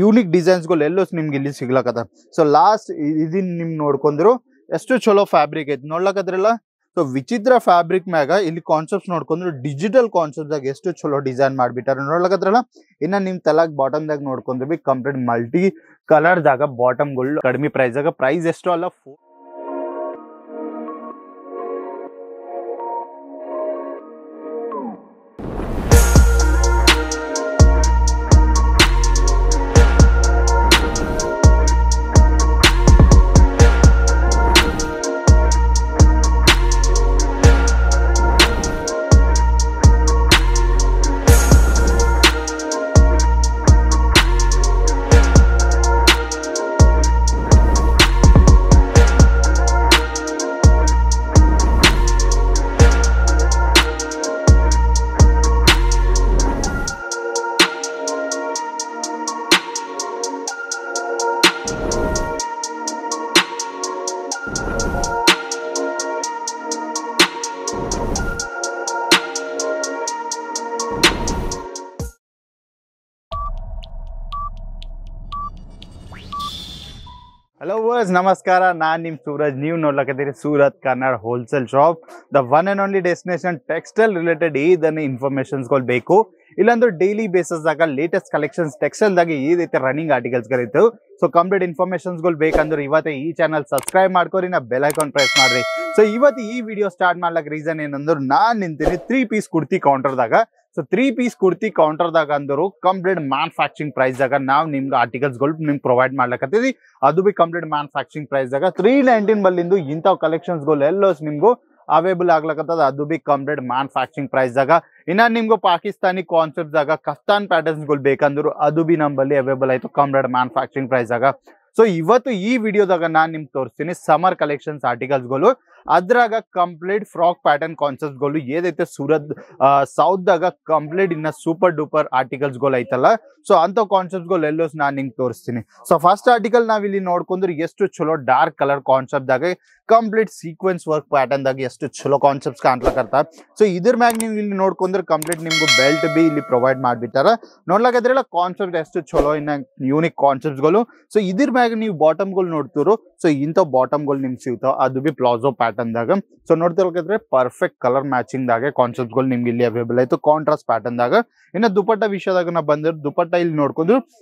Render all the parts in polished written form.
Unique ಡಿಸೈನ್ಸ್ಗಳು ಎಲ್ಲೋಸ್ ನಿಮ್ಗೆ ಇಲ್ಲಿ ಸಿಗ್ಲಕತ್ತ. So last ಇದನ್ನ ನಿಮ್ ನೋಡ್ಕೊಂಡ್ರು ಎಷ್ಟು ಚಲೋ ಫ್ಯಾಬ್ರಿಕ್ ಐತಿ ನೋಡ್ಲಕದ್ರಲ್ಲ. ಸೊ ವಿಚಿತ್ರ ಫ್ಯಾಬ್ರಿಕ್ ಮ್ಯಾಗ ಇಲ್ಲಿ ಕಾನ್ಸೆಪ್ಟ್ಸ್ ನೋಡ್ಕೊಂಡ್ರು ಡಿಜಿಟಲ್ ಕಾನ್ಸೆಪ್ಟ್ ದಾಗ ಎಷ್ಟು ಚಲೋ ಡಿಸೈನ್ ಮಾಡ್ಬಿಟ್ಟಾರ ನೋಡ್ಲಕದ್ರಲ್ಲ. ಇನ್ನ ನಿಮ್ ತಲಾಗ್ ಬಾಟಮ್ ದಾಗ ನೋಡ್ಕೊಂಡ್ರು ಬಿ ಕಂಪ್ಲೀಟ್ ಮಲ್ಟಿ ಕಲರ್ ದಾಗ ಬಾಟಮ್ಗಳು ಕಡಿಮೆ ಪ್ರೈಸ್ ದಾಗ. ಪ್ರೈಸ್ ಎಷ್ಟು ಅಲ್ಲ, ಹಲೋ ವರ್ಸ್ ನಮಸ್ಕಾರ, ನಾನು ನಿಮ್ಮ ಸೂರಜ್. ನೀವು ನೋಡ್ಲಕತ್ತೀರಿ Surat Kannada wholesale shop, the one and only destination. Textile related ಇದನ್ನ ಇನ್ಫಾರ್ಮೇಶನ್ಸ್ಗಳು ಬೇಕು ಇಲ್ಲಾಂದ್ರೆ ಡೈಲಿ ಬೇಸಸ್ದಾಗ ಲೇಟೆಸ್ಟ್ ಕಲೆಕ್ಷನ್ಸ್ ಟೆಕ್ಸ್ಟೈಲ್ದಾಗ ಏದೈತೆ ರನ್ನಿಂಗ್ ಆರ್ಟಿಕಲ್ಸ್ಗಳು ಇತ್ತು. ಸೊ ಕಂಪ್ಲೀಟ್ ಇನ್ಫಾರ್ಮೇಶನ್ಸ್ಗಳು ಬೇಕಂದ್ರೆ ಇವತ್ತೇ ಈ ಚಾನಲ್ ಸಬ್ಸ್ಕ್ರೈಬ್ ಮಾಡ್ಕೊರಿ, ನಾ ಬೆಲ್ ಐಕಾನ್ ಪ್ರೆಸ್ ಮಾಡ್ರಿ. ಸೊ ಇವತ್ತು ಈ ವಿಡಿಯೋ ಸ್ಟಾರ್ಟ್ ಮಾಡ್ಲಕ್ಕೆ ರೀಸನ್ ಏನಂದ್ರೆ ನಾನು ನಿಂತೀನಿ 3 ಪೀಸ್ ಕುರ್ತಿ ಕೌಂಟರ್ದಾಗ. ಸೊ 3 ಪೀಸ್ ಕುರ್ತಿ ಕೌಂಟರ್ದಾಗ ಅಂದರು ಕಂಪ್ಲೀಟ್ ಮ್ಯಾನುಫ್ಯಾಕ್ಚರಿಂಗ್ ಪ್ರೈಸ್ದಾಗ ನಾವು ನಿಮ್ಗೆ ಆರ್ಟಿಕಲ್ಸ್ಗಳು ನಿಮ್ಗೆ ಪ್ರೊವೈಡ್ ಮಾಡ್ಲಕತ್ತೀವಿ. ಅದು ಬಿ ಕಂಪ್ಲೀಟ್ ಮ್ಯಾನುಫ್ಯಾಕ್ಚರಿಂಗ್ ಪ್ರೈಸ್ದಾಗ 319 ಬಲ್ಲಿಂದು ಇಂಥವು ಕಲೆಕ್ಷನ್ಸ್ಗಳು ಎಲ್ಲೋಸ್ ನಿಮ್ಗೂ ಅವೈಲೇಬಲ್ ಆಗ್ಲಕತ್ತದ. ಅದು ಬಿ ಕಂಪ್ಲೀಟ್ ಮ್ಯಾನುಫ್ಯಾಕ್ಚರಿಂಗ್ ಪ್ರೈಸ್ದಾಗ. ಇನ್ನ ನಿಮ್ಗೂ ಪಾಕಿಸ್ತಾನಿ ಕಾನ್ಸೆಪ್ಟ್ದಾಗ ಕಫ್ತಾನ್ ಪ್ಯಾಟರ್ನ್ಸ್ಗಳು ಬೇಕಂದ್ರು ಅದು ಬಿ ನಮ್ಮಲ್ಲಿ ಅವೈಲೇಬಲ್ ಆಯ್ತು ಕಂಪ್ಲೀಟ್ ಮ್ಯಾನುಫ್ಯಾಕ್ಚರಿಂಗ್ ಪ್ರೈಸ್ದಾಗ. ಸೊ ಇವತ್ತು ಈ ವಿಡಿಯೋದಾಗ ನಾನು ನಿಮ್ಗೆ ತೋರಿಸ್ತೀನಿ ಸಮರ್ ಕಲೆಕ್ಷನ್ಸ್ ಆರ್ಟಿಕಲ್ಸ್ಗಳು. ಅದ್ರಾಗ ಕಂಪ್ಲೀಟ್ ಫ್ರಾಕ್ ಪ್ಯಾಟರ್ನ್ ಕಾನ್ಸೆಪ್ಟ್ಗಳು ಏದೈತೆ ಸೂರತ್ ಸೌತ್ದಾಗ ಕಂಪ್ಲೀಟ್ ಇನ್ನ ಸೂಪರ್ ಡೂಪರ್ ಆರ್ಟಿಕಲ್ಸ್ಗಳು ಐತಲ್ಲ. ಸೊ ಅಂತ ಕಾನ್ಸೆಪ್ಟ್ಗಳು ಎಲ್ಲೋಸ್ ನಾನು ನಿಮ್ಗೆ ತೋರಿಸ್ತೀನಿ. ಸೊ ಫಸ್ಟ್ ಆರ್ಟಿಕಲ್ ನಾವ್ ಇಲ್ಲಿ ನೋಡ್ಕೊಂಡ್ರೆ ಎಷ್ಟು ಚಲೋ ಡಾರ್ಕ್ ಕಲರ್ ಕಾನ್ಸೆಪ್ಟ್ ದಾಗ ಕಂಪ್ಲೀಟ್ ಸೀಕ್ವೆನ್ಸ್ ವರ್ಕ್ ಪ್ಯಾಟರ್ನ್ ದಾಗ ಎಷ್ಟು ಚಲೋ ಕಾನ್ಸೆಪ್ಟ್ಸ್ ಕಾಣ್ಲಕತ್ತ. ಸೊ ಇದ್ರ ಮ್ಯಾಗ ನೀವು ಇಲ್ಲಿ ನೋಡ್ಕೊಂಡ್ರೆ ಕಂಪ್ಲೀಟ್ ನಿಮ್ಗೂ ಬೆಲ್ಟ್ ಬಿ ಇಲ್ಲಿ ಪ್ರೊವೈಡ್ ಮಾಡ್ಬಿಟ್ಟಾರ. ನೋಡ್ಲಕದ್ರಲ್ಲ ಕಾನ್ಸೆಪ್ಟ್ ಎಷ್ಟು ಚಲೋ ಇನ್ನ ಯೂನಿಕ್ ಕಾನ್ಸೆಪ್ಟ್ಸ್ಗಳು. ಸೊ ಇದ್ರ ಮ್ಯಾಗ ನೀವು ಬಾಟಮ್ಗಳು ನೋಡ್ತಿರೋ ಸೊ ಇಂಥ ಬಾಟಮ್ಗಳು ನಿಮ್ಗೆ ಸಿಗ್ತಾವ, ಅದು ಬಿ ಪ್ಲಾಜೋ ಪ್ಯಾಟರ್ನ್ ದಾಗ. ಸೊ ನೋಡ್ತಿರ್ಬೇಕಾದ್ರೆ ಪರ್ಫೆಕ್ಟ್ ಕಲರ್ ಮ್ಯಾಚಿಂಗ್ ದಾಗ ಕಾನ್ಸೆಪ್ಟ್ಗಳು ನಿಮ್ಗೆ ಇಲ್ಲಿ ಅವೈಲೇಬಲ್ ಆಯ್ತು ಕಾಂಟ್ರಾಸ್ಟ್ ಪ್ಯಾಟರ್ನ್ ದಾಗ. ಇನ್ನ ದುಪಟ್ಟ ವಿಷಯದಾಗ ನಾ ಬಂದ್ರೆ ದುಪಟ್ಟ ಇಲ್ಲಿ ನೋಡ್ಕೊಂಡ್ರು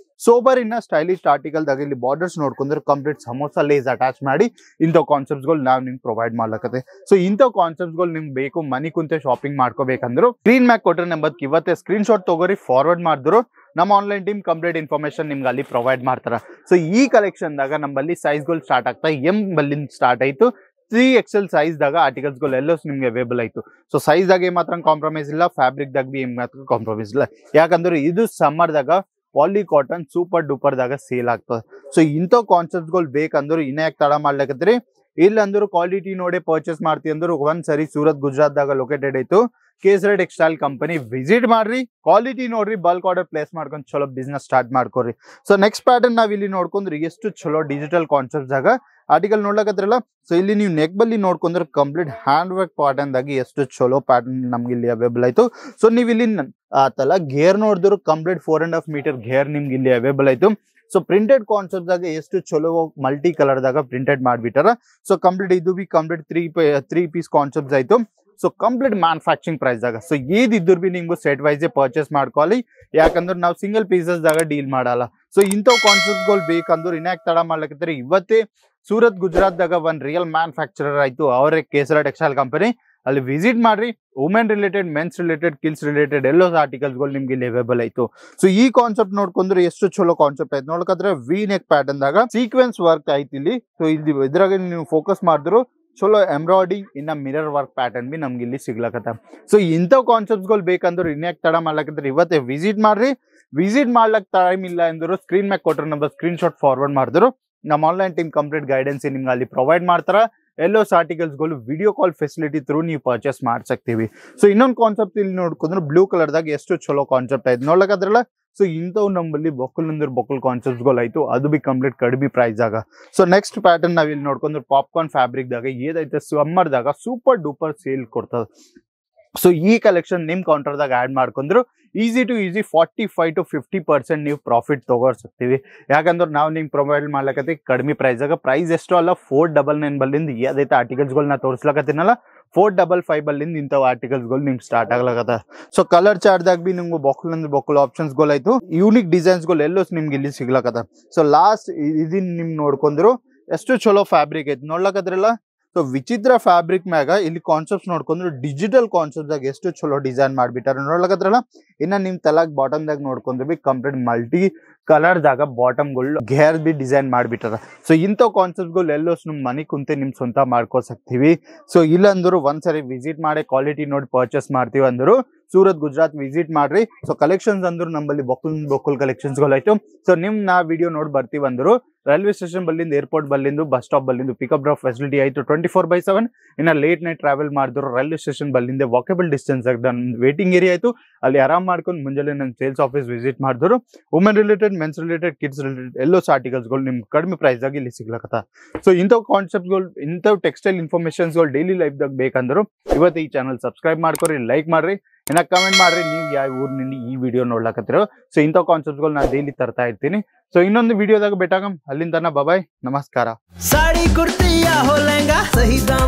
ಸೋಬರ್ ಇನ್ನ ಸ್ಟೈಲಿಶ್ ಆರ್ಟಿಕಲ್ ದಾಗ ಇಲ್ಲಿ ಬಾರ್ಡರ್ಸ್ ನೋಡ್ಕೊಂಡ್ರೆ ಕಂಪ್ಲೀಟ್ ಸಮೋಸಾ ಲೇಸ್ ಅಟ್ಯಾಚ್ ಮಾಡಿ ಇಂಥ ಕಾನ್ಸೆಪ್ಟ್ಸ್ಗಳು ನಾವು ನಿಮ್ಗೆ ಪ್ರೊವೈಡ್ ಮಾಡ್ಲಕತ್ತೆ. ಸೊ ಇಂಥ ಕಾನ್ಸೆಪ್ಟ್ಸ್ಗಳು ನಿಮ್ಗೆ ಬೇಕು ಮನಿ ಕುಂತೆ ಶಾಪಿಂಗ್ ಮಾಡ್ಕೋಬೇಕಂದ್ರು ಸ್ಕ್ರೀನ್ ಮ್ಯಾಗ್ ಕೊಟ್ರೆ ನಂಬರ್ ಇವತ್ತೇ ಸ್ಕ್ರೀನ್ ಶಾಟ್ ತಗೋರಿ, ಫಾರ್ವರ್ಡ್ ಮಾಡಿದ್ರು ನಮ್ಮ ಆನ್ಲೈನ್ ಟೀಮ್ ಕಂಪ್ಲೀಟ್ ಇನ್ಫಾರ್ಮೇಶನ್ ನಿಮ್ಗೆ ಅಲ್ಲಿ ಪ್ರೊವೈಡ್ ಮಾಡ್ತಾರ. ಸೊ ಈ ಕಲೆಕ್ಷನ್ ದಾಗ ನಮ್ಮಲ್ಲಿ ಸೈಜ್ಗಳು ಸ್ಟಾರ್ಟ್ ಆಗ್ತಾ ಎಂ ಬಲ್ಲಿಂದ ಸ್ಟಾರ್ಟ್ ಆಯ್ತು. 3XL ಸೈಜ್ ದಾಗ ಆರ್ಟಿಕಲ್ಸ್ಗಳು ಎಲ್ಲೋಸ್ ನಿಮ್ಗೆ ಅವೈಲೇಬಲ್ ಆಯ್ತು. ಸೊ ಸೈಜ್ ದಾಗ ಮಾತ್ರ ಕಾಂಪ್ರಮೈಸ್ ಇಲ್ಲ, ಫ್ಯಾಬ್ರಿಕ್ ದಾಗ ಬಿ ಮಾತ್ರ ಕಾಂಪ್ರಮೈಸ್ ಇಲ್ಲ. ಯಾಕಂದ್ರೆ ಇದು ಸಮ್ಮರ್ ದಾಗ ಪಾಲಿ ಕಾಟನ್ ಸೂಪರ್ ಡೂಪರ್ ದಾಗ ಸೇಲ್ ಆಗ್ತದೆ. ಸೊ ಇಂಥ ಕಾನ್ಸೆಪ್ಟ್ಗಳು ಬೇಕಂದ್ರೆ ಇನ್ನ ಯಾಕೆ ತಡ ಮಾಡ್ಲಕತ್ರಿ, ಇಲ್ಲಂದ್ರು ಕ್ವಾಲಿಟಿ ನೋಡಿ ಪರ್ಚೇಸ್ ಮಾಡ್ತಿ ಅಂದ್ರೆ ಒಂದ್ಸರಿ ಸೂರತ್ ಗುಜರಾತ್ ದಾಗ ಲೊಕೇಟೆಡ್ ಆಯ್ತು ಕೇಸರಿ ಟೆಕ್ಸ್ಟೈಲ್ ಕಂಪನಿ ವಿಸಿಟ್ ಮಾಡ್ರಿ, ಕ್ವಾಲಿಟಿ ನೋಡ್ರಿ, ಬಲ್ಕ್ ಆರ್ಡರ್ ಪ್ಲೇಸ್ ಮಾಡ್ಕೊಂಡು ಚಲೋ ಬಿಸ್ನೆಸ್ ಸ್ಟಾರ್ಟ್ ಮಾಡ್ಕೊರಿ. ಸೊ ನೆಕ್ಸ್ಟ್ ಪ್ಯಾಟರ್ನ್ ನಾವ್ ಇಲ್ಲಿ ನೋಡ್ಕೊಂಡ್ರಿ ಎಷ್ಟು ಚಲೋ ಡಿಜಿಟಲ್ ಕಾನ್ಸೆಪ್ಟ್ ದಾಗ ಆರ್ಟಿಕಲ್ ನೋಡ್ಲಕತ್ರಲ್ಲ. ಸೊ ಇಲ್ಲಿ ನೀವು ನೆಕ್ ಬಲ್ಲಿ ನೋಡ್ಕೊಂಡ್ರೆ ಕಂಪ್ಲೀಟ್ ಹ್ಯಾಂಡ್ ವರ್ಕ್ ಪ್ಯಾಟರ್ನ್ ದಾಗಿ ಎಷ್ಟು ಚಲೋ ಪ್ಯಾಟರ್ನ್ ನಮ್ಗೆ ಇಲ್ಲಿ ಅವೈಲೇಬಲ್ ಆಯ್ತು. ಸೊ ನೀವು ಇಲ್ಲಿ ಆತಲ್ಲ ಗೇರ್ ನೋಡಿದ್ರು ಕಂಪ್ಲೀಟ್ 4.5 ಮೀಟರ್ ಗೇರ್ ನಿಮ್ಗೆ ಇಲ್ಲಿ ಅವೈಲೇಬಲ್ ಆಯ್ತು. ಸೊ ಪ್ರಿಂಟೆಡ್ ಕಾನ್ಸೆಪ್ಟ್ ದಾಗ ಎಷ್ಟು ಚಲೋ ಮಲ್ಟಿ ಕಲರ್ ದಾಗ ಪ್ರಿಂಟೆಡ್ ಮಾಡ್ಬಿಟ್ಟಾರ. ಸೊ ಕಂಪ್ಲೀಟ್ ಇದು ಬಿ ಕಂಪ್ಲೀಟ್ 3 ಪೀಸ್ ಕಾನ್ಸೆಪ್ಟ್ಸ್ ಆಯ್ತು. ಸೊ ಕಂಪ್ಲೀಟ್ ಮ್ಯಾನುಫ್ಯಾಕ್ಚರಿಂಗ್ ಪ್ರೈಸ್ ದಾಗ. ಸೊ ಏದಿದ್ರು ಬಿ ನಿಮ್ಗೂ ಸೆಟ್ ವೈಸ್ ಪರ್ಚೇಸ್ ಮಾಡ್ಕೊಳ್ಳಿ, ಯಾಕಂದ್ರೆ ನಾವು ಸಿಂಗಲ್ ಪೀಸಸ್ ದಾಗ ಡೀಲ್ ಮಾಡಲ್ಲ. ಸೊ ಇಂಥ ಕಾನ್ಸೆಪ್ಟ್ಗಳು ಬೇಕಂದ್ರೆ ಇನ್ಯಾಕ್ ತಡ ಮಾಡ್ಲಕತ್ತಾರೆ, ಇವತ್ತೇ ಸೂರತ್ ಗುಜರಾತ್ ದಾಗ ಒಂದ್ ರಿಯಲ್ ಮ್ಯಾನುಫ್ಯಾಕ್ಚರರ್ ಆಯ್ತು, ಅವರೇ ಕೇಸರ ಟೆಕ್ಸ್ಟೈಲ್ ಕಂಪನಿ. ಅಲ್ಲಿ ವಿಸಿಟ್ ಮಾಡ್ರಿ, women related, mens related, kids related ಎಲ್ಲೋ ಆರ್ಟಿಕಲ್ಸ್ಗಳು ನಿಮ್ಗೆ ಇಲ್ಲಿ ಅವೈಲೇಬಲ್ ಆಯ್ತು. ಸೊ ಈ ಕಾನ್ಸೆಪ್ಟ್ ನೋಡ್ಕೊಂಡ್ರೆ ಎಷ್ಟು ಚಲೋ ಕಾನ್ಸೆಪ್ಟ್ ಆಯ್ತು. ನೋಡ್ಕಂದ್ರೆ ವಿ ನೆಕ್ ಪ್ಯಾಟರ್ನ್ ದಾಗ ಸೀಕ್ವೆನ್ಸ್ ವರ್ಕ್ ಆಯ್ತು ಇಲ್ಲಿ. ಸೊ ಇಲ್ಲಿ ಇದ್ರಾಗ ನೀವು ಫೋಕಸ್ ಮಾಡಿದ್ರು ಚಲೋ ಎಂಬ್ರಾಯ್ಡಿಂಗ್ ಇನ್ನ ಮಿರರ್ ವರ್ಕ್ ಪ್ಯಾಟರ್ನ್ ಬಿ ನಮ್ಗೆ ಇಲ್ಲಿ ಸಿಗ್ಲಕತ್ತ. ಸೊ ಇಂಥ ಕಾನ್ಸೆಪ್ಟ್ಸ್ಗಳು ಬೇಕಂದ್ರೆ ಇನ್ಯಾಕ್ ತಡ ಮಾಡ್ಲಕಂದ್ರೆ ಇವತ್ತೇ ವಿಸಿಟ್ ಮಾಡ್ರಿ. ವಿಸಿಟ್ ಮಾಡ್ಲಕ್ ಟೈಮ್ ಇಲ್ಲ ಅಂದ್ರು ಸ್ಕ್ರೀನ್ ಮ್ಯಾಗ್ ಕೊಟ್ಟರೆ ನಮ್ಮ ಸ್ಕ್ರೀನ್ ಶಾಟ್ ಫಾರ್ವರ್ಡ್ ಮಾಡಿದ್ರು ನಮ್ಮ ಆನ್ಲೈನ್ ಟೀಮ್ ಕಂಪ್ಲೀಟ್ ಗೈಡೆನ್ಸ್ ನಿಮ್ಗೆ ಅಲ್ಲಿ ಪ್ರೊವೈಡ್ ಮಾಡ್ತಾರ. ಎಲ್ಲೋಸ್ ಆರ್ಟಿಕಲ್ಸ್ಗಳು ವಿಡಿಯೋ ಕಾಲ್ ಫೆಸಿಲಿಟಿ ಥ್ರೂ ನೀವು ಪರ್ಚೇಸ್ ಮಾಡ್ಸಕ್ತೀವಿ. ಸೊ ಇನ್ನೊಂದು ಕಾನ್ಸೆಪ್ಟ್ ಇಲ್ಲಿ ನೋಡ್ಕೊಂಡ್ರೆ ಬ್ಲೂ ಕಲರ್ದಾಗ ಎಷ್ಟು ಚಲೋ ಕಾನ್ಸೆಪ್ಟ್ ಆಯ್ತು ನೋಡ್ಲಕದ್ರಲ್ಲ. ಸೊ ಇಂಥವು ನಮ್ಮಲ್ಲಿ ಬೊಕ್ಕಲ್ ಅಂದ್ರೆ ಬೊಕ್ಕಲ್ ಕಾನ್ಸೆಪ್ಟ್ಸ್ಗಳು ಆಯ್ತು, ಅದು ಬಿ ಕಂಪ್ಲೀಟ್ ಕಡಿಮೆ ಪ್ರೈಸ್ ಆಗ. ಸೊ ನೆಕ್ಸ್ಟ್ ಪ್ಯಾಟರ್ನ್ ನಾವ್ ಇಲ್ಲಿ ನೋಡ್ಕೊಂಡ್ರೆ ಪಾಪ್ಕಾರ್ನ್ ಫ್ಯಾಬ್ರಿಕ್ ದಾಗ ಏದೈತೆ ಸಮ್ಮರ್ ದಾಗ ಸೂಪರ್ ಡೂಪರ್ ಸೇಲ್ ಕೊಡ್ತದ. ಸೊ ಈ ಕಲೆಕ್ಷನ್ ನಿಮ್ ಕೌಂಟರ್ದಾಗ ಆಡ್ ಮಾಡ್ಕೊಂಡ್ರು ಈಸಿ ಟು ಈಸಿ 45 to 50% ನೀವು ಪ್ರಾಫಿಟ್ ತಗೋರ್ಸಿರ್ತೀವಿ. ಯಾಕಂದ್ರೆ ನಾವು ನಿಮ್ಗೆ ಪ್ರೊವೈಡ್ ಮಾಡ್ಲಕತ್ತಿ ಕಡಿಮೆ ಪ್ರೈಸಾಗ. ಪ್ರೈಸ್ ಎಷ್ಟು ಅಲ್ಲ 499 ಬಲ್ಲಿಂದ ಯಾವ್ದೈತೆ ಆರ್ಟಿಕಲ್ಸ್ಗಳನ್ನ ತೋರಿಸ್ಲಕತ್ತೀನಲ್ಲ 455 ಬಲ್ಲಿಂದ ಇಂಥವು ಆರ್ಟಿಕಲ್ಸ್ಗಳು ನಿಮ್ಗೆ ಸ್ಟಾರ್ಟ್ ಆಗ್ಲಕತ್ತ. ಸೊ ಕಲರ್ ಚಾರ್ಟ್ದಾಗ ಬಿ ನಿಮ್ಗೆ ಬೊಕ್ಕಲ್ ಆಪ್ಷನ್ಸ್ಗಳು ಆಯ್ತು, ಯೂನಿಕ್ ಡಿಸೈನ್ಸ್ಗಳು ಎಲ್ಲೋ ನಿಮ್ಗೆ ಇಲ್ಲಿ ಸಿಗ್ಲಕತ್ತ. ಸೊ ಲಾಸ್ಟ್ ಇದನ್ನ ನಿಮ್ ನೋಡ್ಕೊಂಡ್ರು ಎಷ್ಟು ಚಲೋ ಫ್ಯಾಬ್ರಿಕ್ ಐತಿ ನೋಡ್ಲಕದ್ರಲ್ಲ. ಸೊ ವಿಚಿತ್ರ ಫ್ಯಾಬ್ರಿಕ್ ಮ್ಯಾಗ ಇಲ್ಲಿ ಕಾನ್ಸೆಪ್ಟ್ಸ್ ನೋಡ್ಕೊಂಡ್ರು ಡಿಜಿಟಲ್ ಕಾನ್ಸೆಪ್ಟ್ ದಾಗ ಎಷ್ಟು ಚಲೋ ಡಿಸೈನ್ ಮಾಡ್ಬಿಟ್ಟಾರ ನೋಡ್ಲಕದ್ರಲ್ಲ. ಇನ್ನ ನಿಮ್ ತಲಾಗ್ ಬಾಟಮ್ದಾಗ ನೋಡ್ಕೊಂಡ್ರು ಬಿ ಕಂಪ್ಲೀಟ್ ಮಲ್ಟಿ ಕಲರ್ದಾಗ ಬಾಟಮ್ಗಳು ಗೇರ್ ಬಿ ಡಿಸೈನ್ ಮಾಡ್ಬಿಟ್ಟಾರ. ಸೊ ಇಂಥವ್ ಕಾನ್ಸೆಪ್ಟ್ಗಳು ಎಲ್ಲೋ ನಿಮ್ ಮನೆ ಕುಂತೆ ನಿಮ್ ಸ್ವಂತ ಮಾಡ್ಕೋಸಕ್ತಿವಿ. ಸೊ ಇಲ್ಲಂದ್ರು ಒಂದ್ಸರಿ ವಿಸಿಟ್ ಮಾಡಿ ಕ್ವಾಲಿಟಿ ನೋಡಿ ಪರ್ಚೇಸ್ ಮಾಡ್ತೀವಿ ಅಂದ್ರು ಸೂರತ್ ಗುಜರಾತ್ ವಿಸಿಟ್ ಮಾಡ್ರಿ. ಸೊ ಕಲೆಕ್ಷನ್ಸ್ ಅಂದ್ರು ನಮ್ಮಲ್ಲಿ ಬೊಕ್ಕಲ್ ಕಲೆಕ್ಷನ್ಸ್ಗಳು ಆಯ್ತು. ಸೊ ನಾ ವಿಡಿಯೋ ನೋಡಿ ಬರ್ತೀವಿ ಅಂದ್ರು ರೈಲ್ವೆ ಸ್ಟೇಷನ್ ಬಲ್ಲಿಂದ ಏರ್ಪೋರ್ಟ್ ಬಲ್ಲಿಂದ ಬಸ್ ಸ್ಟಾಪ್ ಬಲ್ಲಿಂದ ಪಿಕಪ್ ಡ್ರಾಪ್ ಫೆಸಿಲಿಟಿ ಆಯ್ತು 24/7. ಇನ್ನ ಲೇಟ್ ನೈಟ್ ಟ್ರಾವೆಲ್ ಮಾಡಿದ್ರು ರೈಲ್ವೆ ಸ್ಟೇಷನ್ ಬಲ್ಲಿಂದ ವಾಕೇಬಲ್ ಡಿಸ್ಟೆನ್ಸ್ ವೇಟಿಂಗ್ ಏರಿಯಾ ಆಯ್ತು, ಅಲ್ಲಿ ಆರಾಮ್ ಮಾಡ್ಕೊಂಡು ಮುಂಜಾನೆ ನನ್ನ ಸೇಲ್ಸ್ ಆಫೀಸ್ ವಿಸಿಟ್ ಮಾಡಿದ್ರು women related, mens related, kids related ಎಲ್ಲೋ ಆರ್ಟಿಕಲ್ಸ್ಗಳು ನಿಮ್ಗೆ ಕಡಿಮೆ ಪ್ರೈಸ್ ಆಗಿ ಇಲ್ಲಿ ಸಿಗ್ಲಕತ್ತ. ಸೊ ಇಂಥವ್ ಕಾನ್ಸೆಪ್ಟ್ಗಳು ಇಂಥವ್ ಟೆಕ್ಸ್ಟೈಲ್ ಇನ್ಫಾರ್ಮೇಶನ್ಸ್ಗಳು ಡೈಲಿ ಲೈಫ್ದಾಗ ಬೇಕಂದ್ರು ಇವತ್ತು ಈ ಚಾನಲ್ ಸಬ್ಸ್ಕ್ರೈಬ್ ಮಾಡ್ಕೊರಿ, ಲೈಕ್ ಮಾಡ್ರಿ, ಇನ್ನ ಕಮೆಂಟ್ ಮಾಡ್ರಿ ನೀವು ಯಾವ ಊರಿನಿಂದ ಈ ವಿಡಿಯೋ ನೋಡ್ಲಕತ್ತಿರೋ. ಸೊ ಇಂಥವ್ ಕಾನ್ಸೆಪ್ಟ್ಗಳು ನಾನು ಡೈಲಿ ತರ್ತಾ ಇರ್ತೀನಿ. ಸೊ ಇನ್ನೊಂದು ವಿಡಿಯೋದಾಗ ಭೇಟಾಗಮ್, ಅಲ್ಲಿಂದ ಬಾಯ್, ನಮಸ್ಕಾರ. साड़ी कुर्ती या हो लहंगा सही दाम